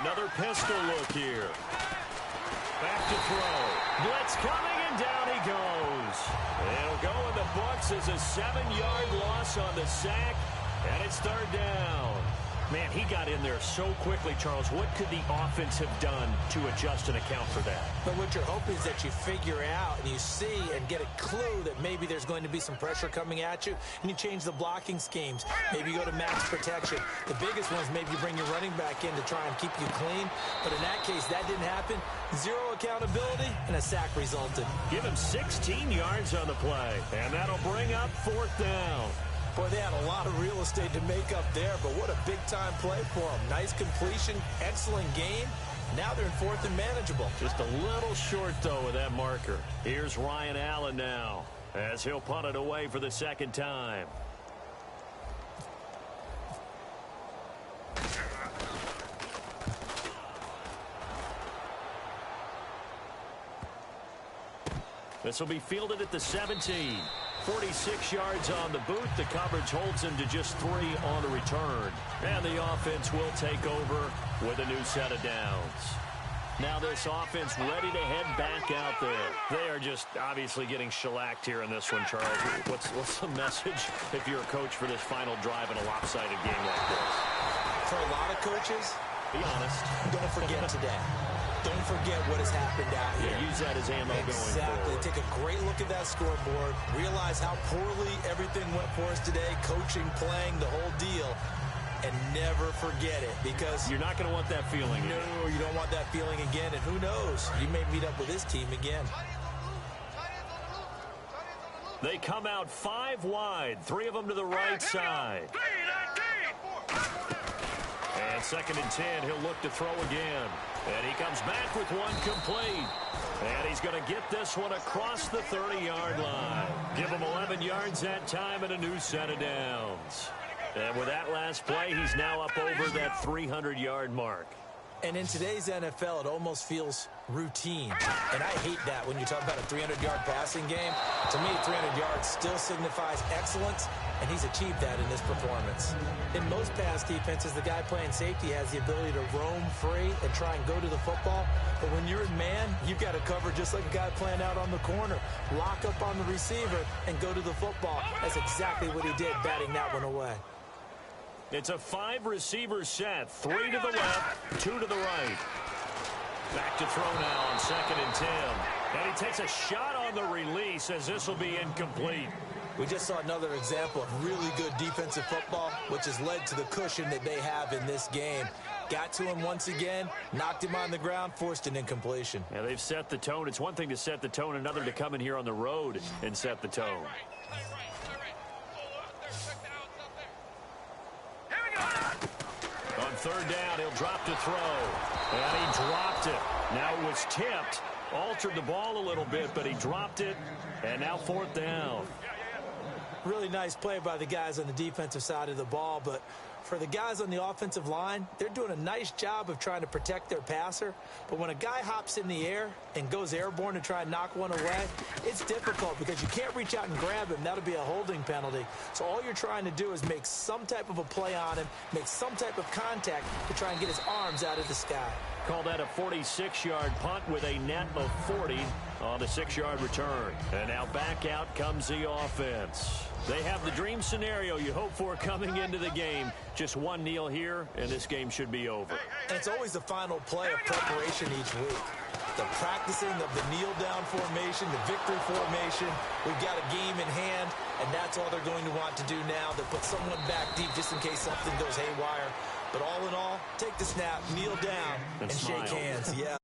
Another pistol look here. Back to throw. Blitz coming, and down he goes. It'll go in the books as a 7-yard loss on the sack, and it's 3rd down. Man, he got in there so quickly, Charles. What could the offense have done to adjust and account for that? But what you're hoping is that you figure out and you see and get a clue that maybe there's going to be some pressure coming at you, and you change the blocking schemes. Maybe you go to max protection. The biggest one is maybe you bring your running back in to try and keep you clean. But in that case, that didn't happen. 0 accountability, and a sack resulted. Give him 16 yards on the play, and that'll bring up 4th down. Boy, they had a lot of real estate to make up there, but what a big-time play for them. Nice completion, excellent game. Now they're in 4th and manageable. Just a little short, though, with that marker. Here's Ryan Allen now, as he'll punt it away for the 2nd time. This will be fielded at the 17. 46 yards on the boot. The coverage holds him to just 3 on the return. And the offense will take over with a new set of downs. Now this offense ready to head back out there. They are just obviously getting shellacked here in this one, Charles. What's the message if you're a coach for this final drive in a lopsided game like this? For a lot of coaches, be honest. Don't forget today. Don't forget what has happened out here. Yeah, use that as ammo going forward. Exactly. Take a great look at that scoreboard. Realize how poorly everything went for us today. Coaching, playing, the whole deal. And never forget it, because you're not going to want that feeling. No, you don't want that feeling again. And who knows? You may meet up with this team again. They come out 5 wide. 3 of them to the right side. And 2nd and 10. He'll look to throw again. And he comes back with one complete. And he's going to get this one across the 30-yard line. Give him 11 yards that time and a new set of downs. And with that last play, he's now up over that 300-yard mark. And in today's NFL, it almost feels routine. And I hate that when you talk about a 300-yard passing game. To me, 300 yards still signifies excellence, and he's achieved that in this performance. In most pass defenses, the guy playing safety has the ability to roam free and try and go to the football. But when you're in man, you've got to cover just like a guy playing out on the corner. Lock up on the receiver and go to the football. That's exactly what he did, batting that one away. It's a 5-receiver set. 3 to the left, 2 to the right. Back to throw now on 2nd and 10. And he takes a shot on the release as this will be incomplete. We just saw another example of really good defensive football, which has led to the cushion that they have in this game. Got to him once again, knocked him on the ground, forced an incompletion. Yeah, they've set the tone. It's one thing to set the tone, another to come in here on the road and set the tone. On 3rd down, he'll drop to throw. And he dropped it. Now it was tipped, Altered the ball a little bit, but he dropped it. And now 4th down. Really nice play by the guys on the defensive side of the ball, but for the guys on the offensive line, they're doing a nice job of trying to protect their passer. But when a guy hops in the air and goes airborne to try and knock one away, it's difficult because you can't reach out and grab him. That'll be a holding penalty. So all you're trying to do is make some type of a play on him, make some type of contact to try and get his arms out of the sky. Call that a 46-yard punt with a net of 40 on the 6-yard return. And now back out comes the offense. They have the dream scenario you hope for coming into the game. Just one kneel here, and this game should be over. And it's always the final play of preparation each week. The practicing of the kneel-down formation, the victory formation. We've got a game in hand, and that's all they're going to want to do now. They'll put someone back deep just in case something goes haywire. But all in all, take the snap, kneel down, and shake hands. Yeah.